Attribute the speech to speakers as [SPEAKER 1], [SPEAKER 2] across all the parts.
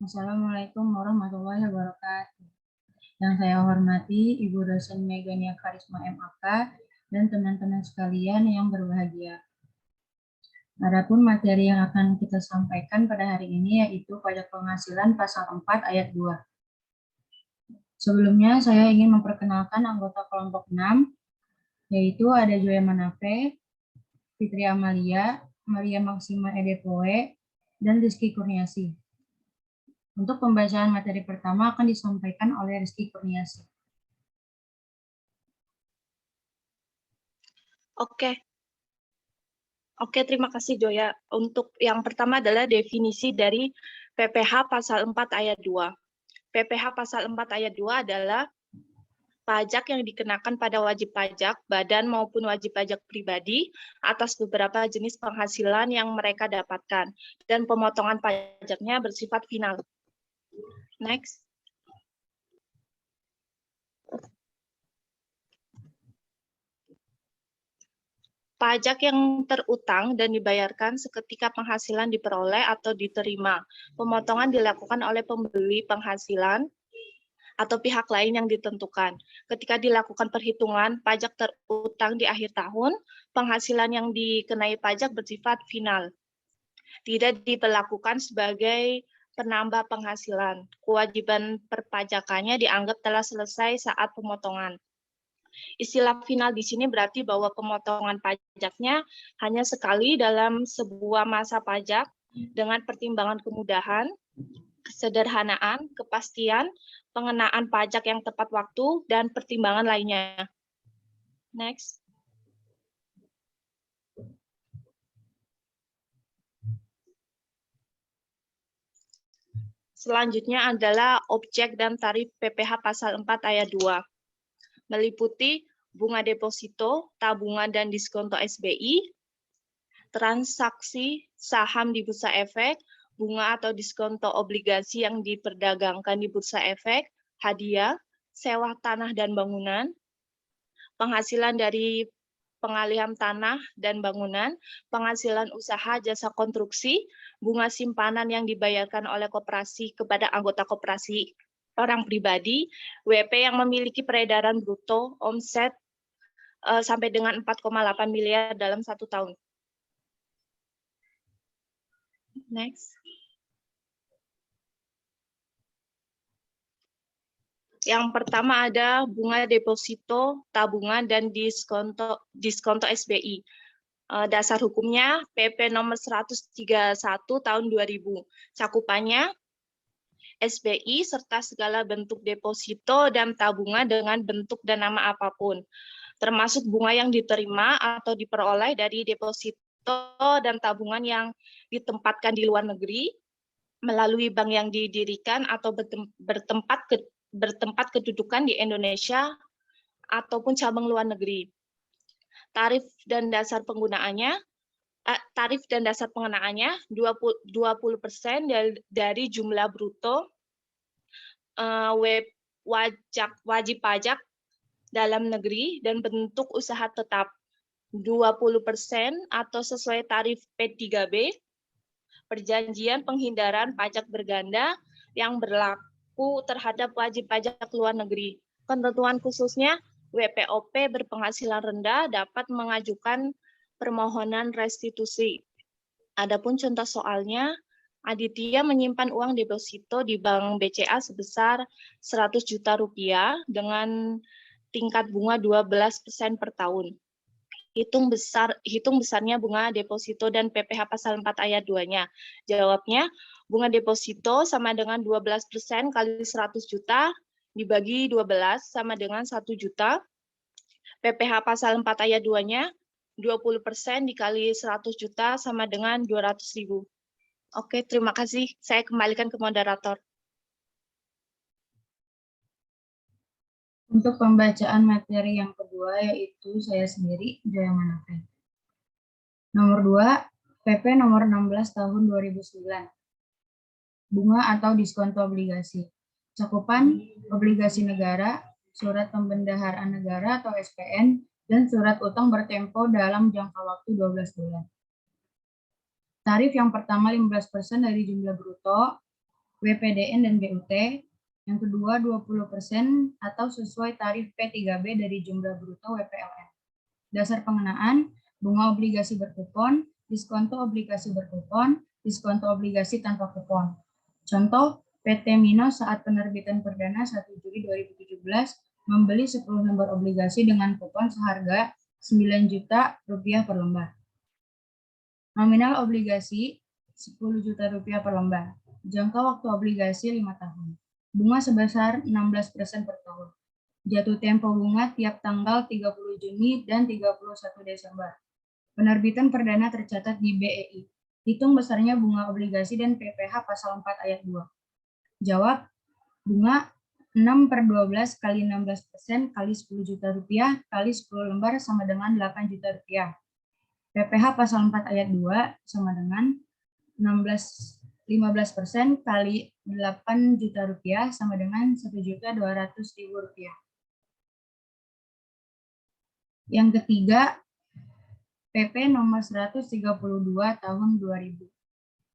[SPEAKER 1] Assalamualaikum warahmatullahi wabarakatuh. Yang saya hormati Ibu dosen Megania Karisma MAK dan teman-teman sekalian yang berbahagia. Adapun materi yang akan kita sampaikan pada hari ini yaitu pajak penghasilan pasal 4 ayat 2. Sebelumnya saya ingin memperkenalkan anggota kelompok 6, yaitu ada Joya Manape, Fitri Amalia, Maria Maksima Edepoe, dan Rizky Kurniasi. Untuk pembacaan materi pertama akan disampaikan oleh Rizky Kurniasi.
[SPEAKER 2] Oke, terima kasih Joya. Untuk yang pertama adalah definisi dari PPh pasal 4 ayat 2. PPh pasal 4 ayat 2 adalah pajak yang dikenakan pada wajib pajak, badan maupun wajib pajak pribadi atas beberapa jenis penghasilan yang mereka dapatkan, dan pemotongan pajaknya bersifat final. Next. Pajak yang terutang dan dibayarkan seketika penghasilan diperoleh atau diterima. Pemotongan dilakukan oleh pembeli penghasilan atau pihak lain yang ditentukan. Ketika dilakukan perhitungan pajak terutang di akhir tahun, penghasilan yang dikenai pajak bersifat final. Tidak diberlakukan sebagai penambah penghasilan. Kewajiban perpajakannya dianggap telah selesai saat pemotongan. Istilah final di sini berarti bahwa pemotongan pajaknya hanya sekali dalam sebuah masa pajak dengan pertimbangan kemudahan, kesederhanaan, kepastian, pengenaan pajak yang tepat waktu, dan pertimbangan lainnya. Next. Selanjutnya adalah objek dan tarif PPh pasal 4 ayat 2. Meliputi bunga deposito, tabungan dan diskonto SBI, transaksi saham di bursa efek, bunga atau diskonto obligasi yang diperdagangkan di bursa efek, hadiah, sewa tanah dan bangunan, penghasilan dari pengalihan tanah dan bangunan, penghasilan usaha jasa konstruksi, bunga simpanan yang dibayarkan oleh koperasi kepada anggota koperasi orang pribadi, WP yang memiliki peredaran bruto omset sampai dengan 4,8 miliar dalam 1 tahun. Next. Yang pertama ada bunga deposito, tabungan, dan diskonto SBI. Dasar hukumnya PP nomor 131 tahun 2000. Cakupannya SBI serta segala bentuk deposito dan tabungan dengan bentuk dan nama apapun, termasuk bunga yang diterima atau diperoleh dari deposito dan tabungan yang ditempatkan di luar negeri melalui bank yang didirikan atau bertempat kedudukan di Indonesia ataupun cabang luar negeri. Tarif dan dasar pengenaannya 20% dari jumlah bruto wajib pajak dalam negeri dan bentuk usaha tetap. 20% atau sesuai tarif P3B, perjanjian penghindaran pajak berganda yang berlaku terhadap wajib pajak luar negeri. Ketentuan khususnya, WPOP berpenghasilan rendah dapat mengajukan permohonan restitusi. Adapun contoh soalnya, Aditya menyimpan uang deposito di Bank BCA sebesar 100 juta rupiah dengan tingkat bunga 12% per tahun. Hitung besarnya bunga deposito dan PPh pasal 4 ayat 2-nya. Jawabnya, bunga deposito sama dengan 12% kali 100 juta dibagi 12 sama dengan 1 juta. PPh pasal 4 ayat 2-nya 20% dikali 100 juta sama dengan 200.000. Oke, terima kasih. Saya kembalikan ke moderator.
[SPEAKER 1] Untuk pembacaan materi yang kedua yaitu saya sendiri, Joya Manape. Nomor 2, PP nomor 16 tahun 2009. Bunga atau diskonto obligasi. Cakupan obligasi negara, surat pembendaharaan negara atau SPN, dan surat utang bertempo dalam jangka waktu 12 bulan. Tarif yang pertama 15% dari jumlah bruto, WPDN dan BUT. Yang kedua 20% atau sesuai tarif P3B dari jumlah bruto WPLN. Dasar pengenaan, bunga obligasi berkupon, diskonto obligasi berkupon, diskonto obligasi tanpa kupon. Contoh, PT Mino saat penerbitan perdana 1 Juli 2017 membeli 10 lembar obligasi dengan kupon seharga 9 juta rupiah per lembar. Nominal obligasi 10 juta rupiah per lembar. Jangka waktu obligasi 5 tahun. Bunga sebesar 16% per tahun. Jatuh tempo bunga tiap tanggal 30 Juni dan 31 Desember. Penerbitan perdana tercatat di BEI. Hitung besarnya bunga obligasi dan PPh pasal 4 ayat 2. Jawab, bunga 6/12 kali 16% kali 10 juta rupiah kali 10 lembar sama dengan 8 juta rupiah. PPh pasal 4 ayat 2 sama dengan 15% kali 8 juta rupiah sama dengan 1.200.000 rupiah. Yang ketiga, PP nomor 132 tahun 2000.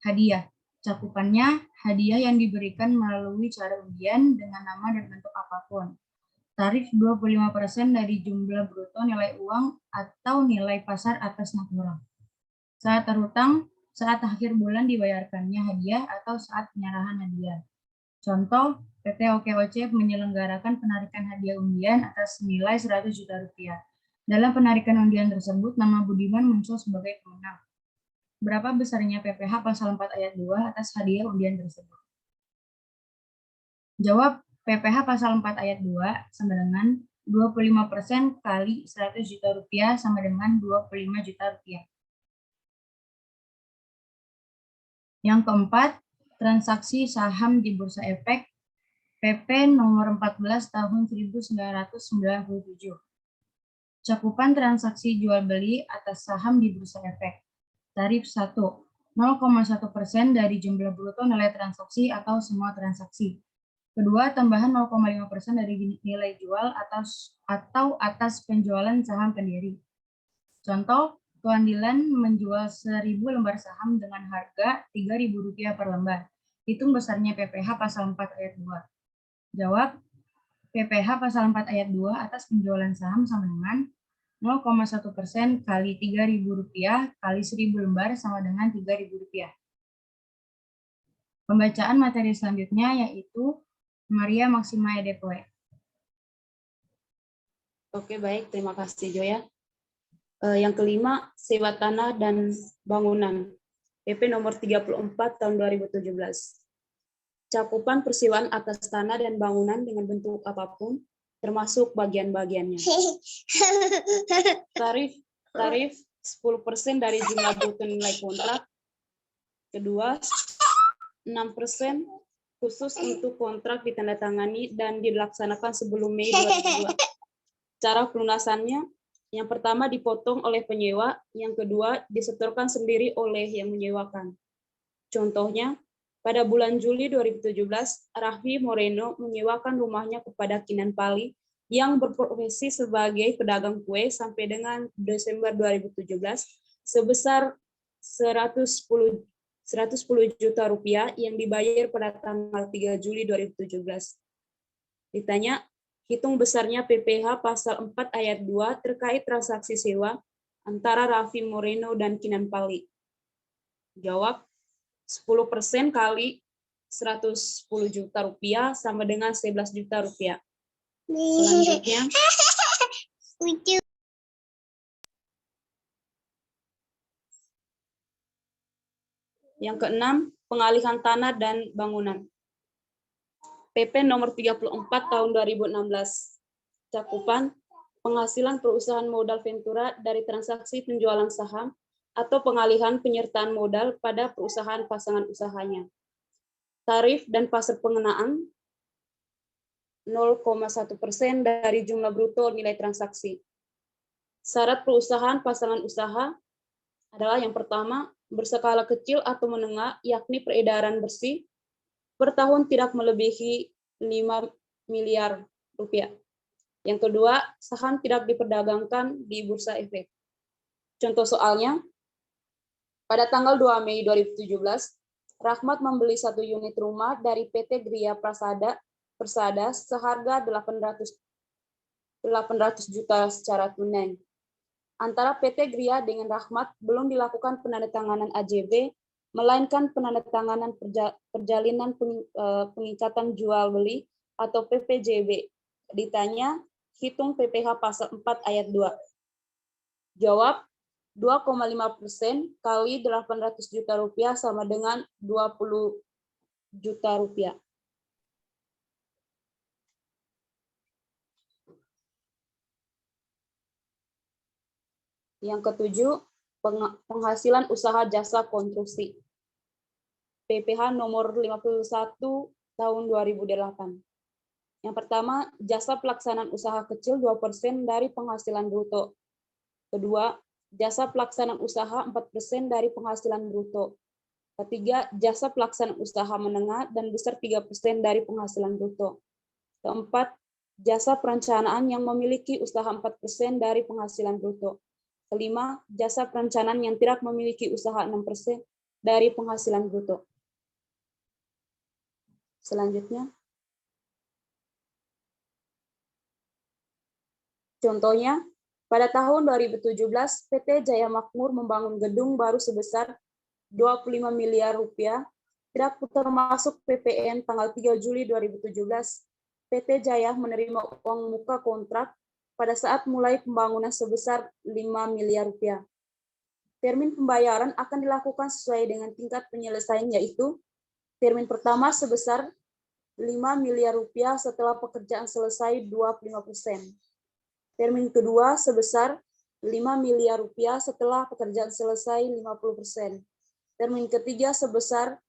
[SPEAKER 1] Hadiah. Cakupannya, hadiah yang diberikan melalui cara undian dengan nama dan bentuk apapun. Tarif 25% dari jumlah bruto nilai uang atau nilai pasar atas natural. Saat terhutang, saat akhir bulan dibayarkannya hadiah atau saat penyerahan hadiah. Contoh, PT OKOC menyelenggarakan penarikan hadiah undian atas nilai 100 juta rupiah. Dalam penarikan undian tersebut, nama Budiman muncul sebagai pemenang. Berapa besarnya PPh pasal 4 ayat 2 atas hadiah undian tersebut? Jawab, PPh pasal 4 ayat 2 sama dengan 25% kali 100 juta rupiah sama dengan 25 juta rupiah. Yang keempat, transaksi saham di Bursa Efek PP nomor 14 tahun 1997. Cakupan transaksi jual beli atas saham di Bursa Efek. Tarif 1, 0,1% dari jumlah bruto nilai transaksi atau semua transaksi. Kedua, tambahan 0,5% dari nilai jual atau atas penjualan saham pendiri. Contoh, Tuan Dilan menjual 1.000 lembar saham dengan harga Rp3.000 per lembar. Hitung besarnya PPh pasal 4 ayat 2. Jawab, PPh pasal 4 ayat 2 atas penjualan saham sama dengan 0,1% kali Rp3.000 kali 1.000 lembar sama dengan Rp3.000. Pembacaan materi selanjutnya yaitu Maria Maxima Edepoe.
[SPEAKER 3] Oke, baik. Terima kasih, Joya. Yang kelima, sewa tanah dan bangunan. PP nomor 34 tahun 2017. Cakupan persewaan atas tanah dan bangunan dengan bentuk apapun, termasuk bagian-bagiannya. Tarif 10% dari jumlah bruto nilai kontrak. Kedua, 6% khusus untuk kontrak ditandatangani dan dilaksanakan sebelum Mei 2002. Cara pelunasannya, yang pertama dipotong oleh penyewa, yang kedua disetorkan sendiri oleh yang menyewakan. Contohnya, pada bulan Juli 2017, Raffi Moreno menyewakan rumahnya kepada Kinan Pali yang berprofesi sebagai pedagang kue sampai dengan Desember 2017 sebesar 110 juta rupiah yang dibayar pada tanggal 3 Juli 2017. Ditanya, hitung besarnya PPh pasal 4 ayat 2 terkait transaksi sewa antara Raffi Moreno dan Kinan Pali. Jawab, 10% kali 110 juta rupiah sama dengan 11 juta rupiah. Selanjutnya, yang keenam, pengalihan tanah dan bangunan. PP nomor 34 tahun 2016. Cakupan penghasilan perusahaan modal Ventura dari transaksi penjualan saham atau pengalihan penyertaan modal pada perusahaan pasangan usahanya. Tarif dan pasar pengenaan 0,1% dari jumlah bruto nilai transaksi. Syarat perusahaan pasangan usaha adalah yang pertama, berskala kecil atau menengah, yakni peredaran bersih, per tahun tidak melebihi 5 miliar rupiah. Yang kedua, saham tidak diperdagangkan di Bursa Efek. Contoh soalnya, pada tanggal 2 Mei 2017, Rahmat membeli 1 unit rumah dari PT Gria Persada seharga 800 juta secara tunai. Antara PT Gria dengan Rahmat belum dilakukan penandatanganan AJB, melainkan penandatanganan perjalinan pengikatan jual beli atau PPJB. Ditanya, hitung PPh pasal 4 ayat 2. Jawab, 2,5% kali 800 juta rupiah sama dengan 20 juta rupiah. Yang ketujuh, penghasilan usaha jasa konstruksi. PPh nomor 51 tahun 2008. Yang pertama, jasa pelaksanaan usaha kecil 2% dari penghasilan bruto. Kedua, jasa pelaksanaan usaha 4% dari penghasilan bruto. Ketiga, jasa pelaksanaan usaha menengah dan besar 3% dari penghasilan bruto. Keempat, jasa perencanaan yang memiliki usaha 4% dari penghasilan bruto. Kelima, jasa perencanaan yang tidak memiliki usaha 6% dari penghasilan bruto. Selanjutnya, contohnya, pada tahun 2017, PT Jaya Makmur membangun gedung baru sebesar 25 miliar rupiah, tidak termasuk PPN tanggal 3 Juli 2017. PT Jaya menerima uang muka kontrak pada saat mulai pembangunan sebesar 5 miliar rupiah. Termin pembayaran akan dilakukan sesuai dengan tingkat penyelesaian, yaitu termin pertama sebesar 5 miliar rupiah setelah pekerjaan selesai 25%. Termin kedua sebesar 5 miliar rupiah setelah pekerjaan selesai 50%. Termin ketiga sebesar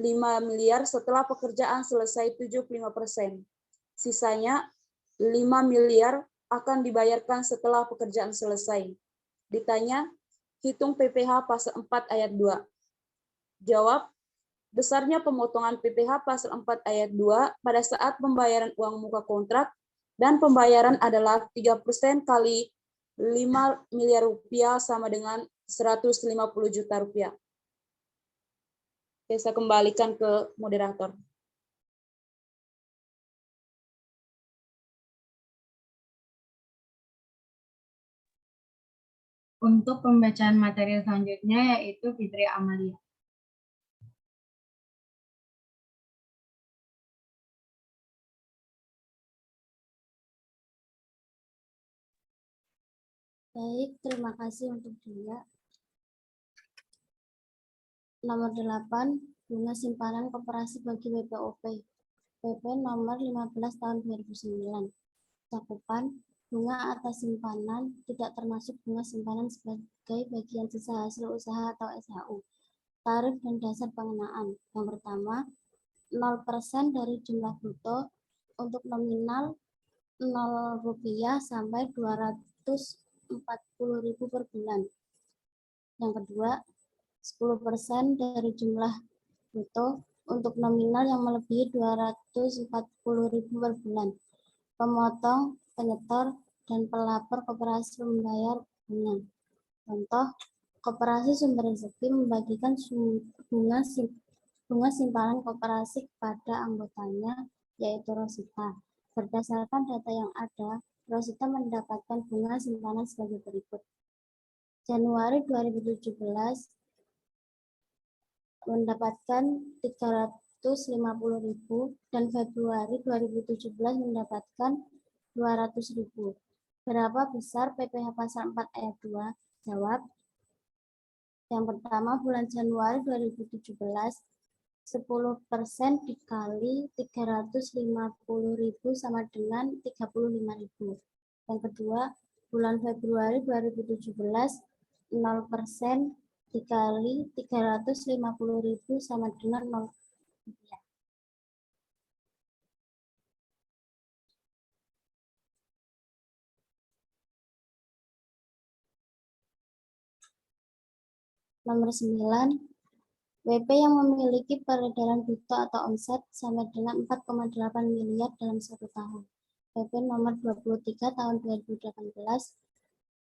[SPEAKER 3] 5 miliar setelah pekerjaan selesai 75%. Sisanya 5 miliar akan dibayarkan setelah pekerjaan selesai. Ditanya, hitung PPh pasal 4 ayat 2. Jawab, besarnya pemotongan PPh pasal 4 ayat 2 pada saat pembayaran uang muka kontrak dan pembayaran adalah 3% kali 5 miliar rupiah sama dengan 150 juta rupiah. Saya kembalikan ke moderator.
[SPEAKER 1] Untuk pembacaan materi selanjutnya yaitu Fitri Amalia.
[SPEAKER 4] Baik, terima kasih untuk dia. Nomor 8, bunga simpanan koperasi bagi BPOP. PP nomor 15 tahun 2009. Cakupan, bunga atas simpanan tidak termasuk bunga simpanan sebagai bagian sisa hasil usaha atau SHU. Tarif dan dasar pengenaan. Yang pertama, 0% dari jumlah bruto untuk nominal 0 rupiah sampai 240.000 per bulan. Yang kedua, 10% dari jumlah bruto untuk nominal yang melebihi 240.000 per bulan. Pemotong, penyetor, dan pelapor koperasi membayar bunga. Contoh, koperasi Sumber Rezeki membagikan bunga simpanan koperasi kepada anggotanya, yaitu Rosita. Berdasarkan data yang ada, Rosita mendapatkan bunga simpanan sebagai berikut. Januari 2017 mendapatkan 350.000 dan Februari 2017 mendapatkan 200.000. Berapa besar PPh pasal 4 ayat 2? Jawab. Yang pertama, bulan Januari 2017, 10% dikali 350.000 sama dengan 35.000. Yang kedua, bulan Februari 2017, 0% dikali 350.000 sama dengan 0 rupiah. Nomor 9, WP yang memiliki peredaran bruto atau omset sama dengan 4,8 miliar dalam 1 tahun. WP nomor 23 tahun 2018,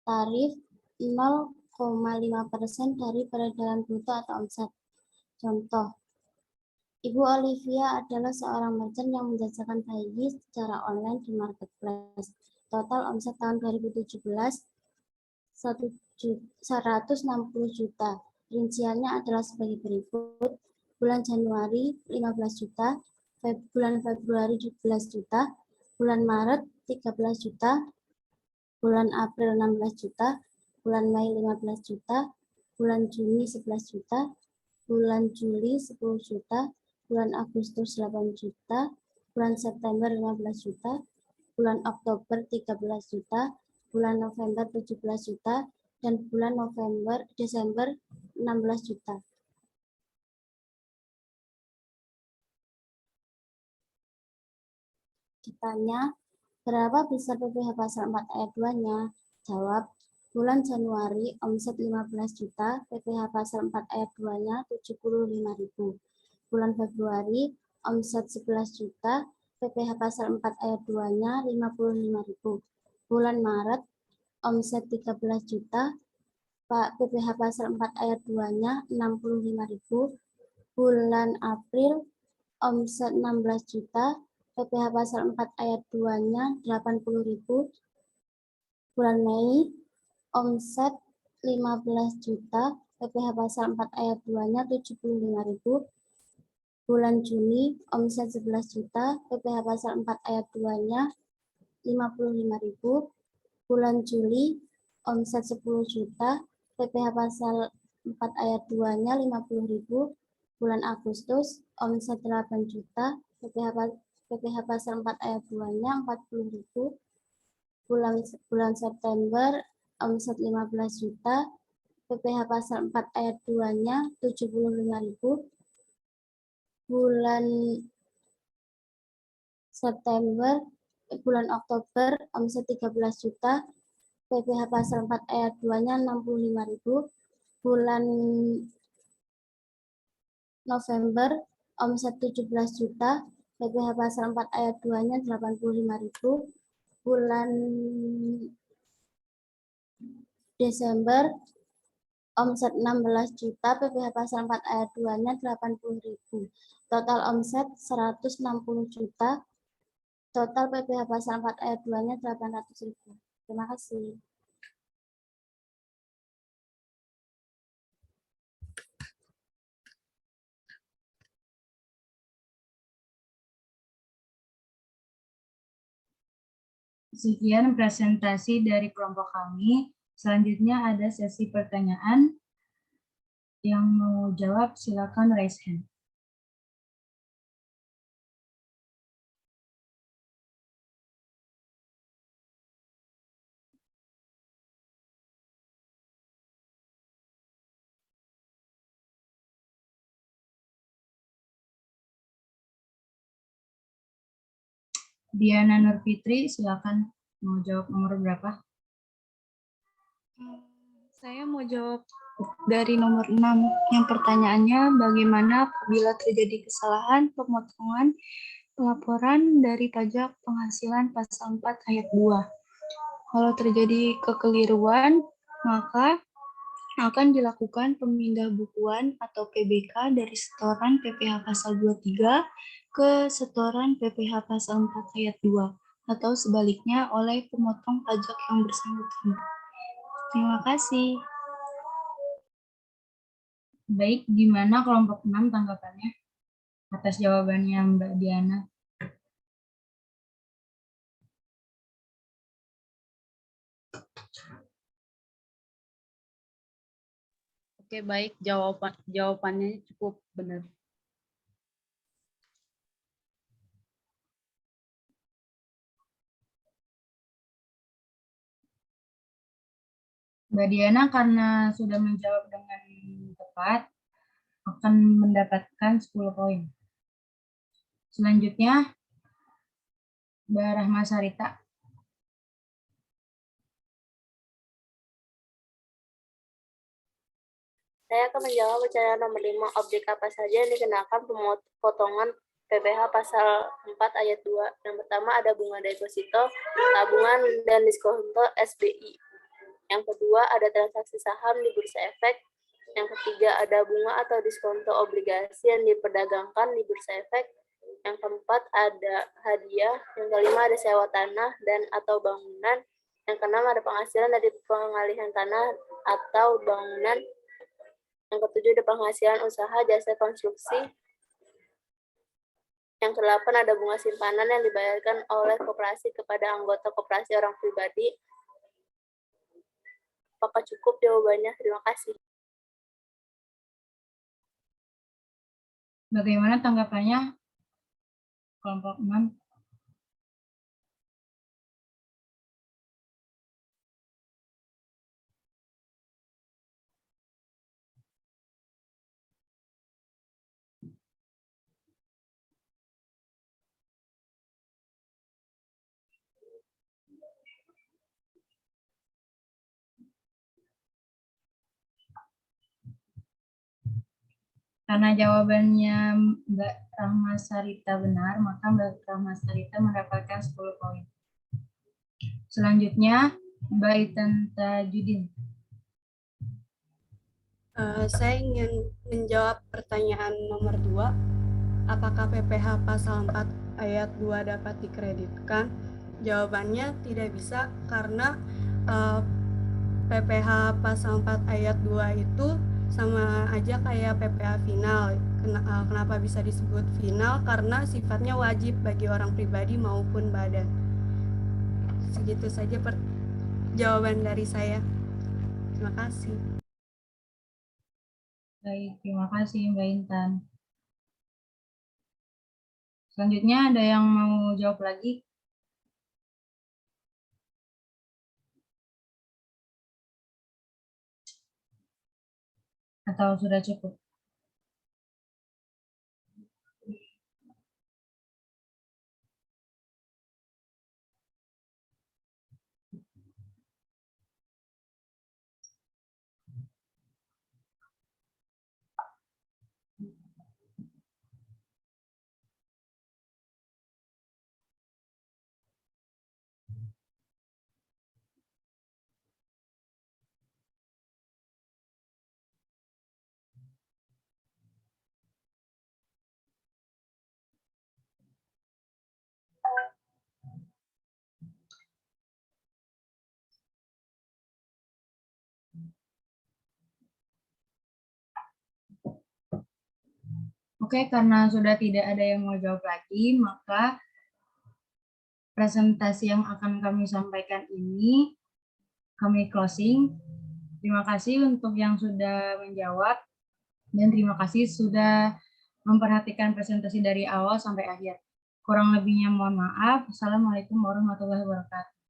[SPEAKER 4] tarif 0,5% dari peredaran bruto atau omset. Contoh, Ibu Olivia adalah seorang merchant yang menjajakan bayi secara online di marketplace. Total omset tahun 2017 160 juta. Rinciannya adalah sebagai berikut. Bulan Januari 15 juta, bulan Februari 17 juta, bulan Maret 13 juta, bulan April 16 juta, bulan Mei 15 juta, bulan Juni 11 juta, bulan Juli 10 juta, bulan Agustus 8 juta, bulan September 15 juta, bulan Oktober 13 juta, bulan November 17 juta, dan bulan Desember 16 juta. Ditanya, berapa besar PPh pasal 4 ayat 2-nya? Jawab, bulan Januari omset 15 juta, PPh pasal 4 ayat 2-nya 75.000. Bulan Februari omset 11 juta, PPh pasal 4 ayat 2-nya 55.000. Bulan Maret omset 13 juta, PPh pasal 4 ayat 2-nya 65.000. Bulan April omset 16 juta, PPh pasal 4 ayat 2-nya 80.000. Bulan Mei omset 15 juta, PPh pasal 4 ayat 2-nya 75.000. Bulan Juni omset 11 juta, PPh pasal 4 ayat 2-nya 55.000. Bulan Juli omset 10 juta, PPh pasal 4 ayat 2-nya 50.000. Bulan Agustus omset 8 juta, PPh pasal 4 ayat 2-nya 40.000. Bulan September omset 15 juta, PPh pasal 4 ayat 2-nya 75.000. Bulan Oktober omset 13 juta, PPh pasal 4 ayat 2-nya 65.000. Bulan November omset 17 juta, PPh pasal 4 ayat 2-nya 85.000. Bulan Desember omset 16 juta, PPh pasal 4 ayat 2-nya 80.000. Total omset 160 juta. Total PPh pasal 4 ayat 2-nya 800.000. Terima kasih.
[SPEAKER 1] Sekian presentasi dari kelompok kami. Selanjutnya ada sesi pertanyaan. Yang mau jawab silakan raise hand. Diana Nurfitri, silakan mau jawab nomor berapa?
[SPEAKER 5] Saya mau jawab dari nomor 6. Yang pertanyaannya, bagaimana apabila terjadi kesalahan pemotongan pelaporan dari pajak penghasilan pasal 4 ayat 2? Kalau terjadi kekeliruan, maka akan dilakukan pemindahbukuan atau PBK dari setoran PPh pasal 23 ke setoran PPh pasal 4 ayat 2 atau sebaliknya oleh pemotong pajak yang bersangkutan. Terima kasih.
[SPEAKER 1] Baik, gimana kelompok 6 tanggapannya atas jawabannya Mbak Diana?
[SPEAKER 3] Oke, baik. Jawabannya cukup benar.
[SPEAKER 1] Mbak Diana karena sudah menjawab dengan tepat, akan mendapatkan 10 poin. Selanjutnya, Mbak Rahma Sarita.
[SPEAKER 6] Saya akan menjawab pertanyaan nomor 5. Objek apa saja yang dikenakan pemotongan PPh pasal 4 ayat 2? Yang pertama ada bunga deposito, tabungan, dan diskonto SBI. Yang kedua ada transaksi saham di bursa efek. Yang ketiga, ada bunga atau diskonto obligasi yang diperdagangkan di bursa efek. Yang keempat, ada hadiah. Yang kelima, ada sewa tanah dan atau bangunan. Yang keenam, ada penghasilan dari pengalihan tanah atau bangunan. Yang ketujuh, ada penghasilan usaha jasa konstruksi. Yang kedelapan, ada bunga simpanan yang dibayarkan oleh koperasi kepada anggota koperasi orang pribadi. Apakah cukup jawabannya? Terima kasih.
[SPEAKER 1] Bagaimana tanggapannya kelompok 6? Karena jawabannya Mbak Rahma Sarita benar, maka Mbak Rahma Sarita mendapatkan 10 poin. Selanjutnya, Mbak Itan Tajudin.
[SPEAKER 7] Saya ingin menjawab pertanyaan nomor 2. Apakah PPh pasal 4 ayat 2 dapat dikreditkan? Jawabannya tidak bisa karena PPh pasal 4 ayat 2 itu sama aja kayak PPh final. Kenapa bisa disebut final? Karena sifatnya wajib bagi orang pribadi maupun badan. Segitu saja jawaban dari saya. Terima kasih.
[SPEAKER 1] Baik, terima kasih Mbak Intan. Selanjutnya ada yang mau jawab lagi? Atau sudah cukup? Oke, karena sudah tidak ada yang mau jawab lagi, maka presentasi yang akan kami sampaikan ini kami closing. Terima kasih untuk yang sudah menjawab, dan terima kasih sudah memperhatikan presentasi dari awal sampai akhir. Kurang lebihnya mohon maaf. Assalamualaikum warahmatullahi wabarakatuh.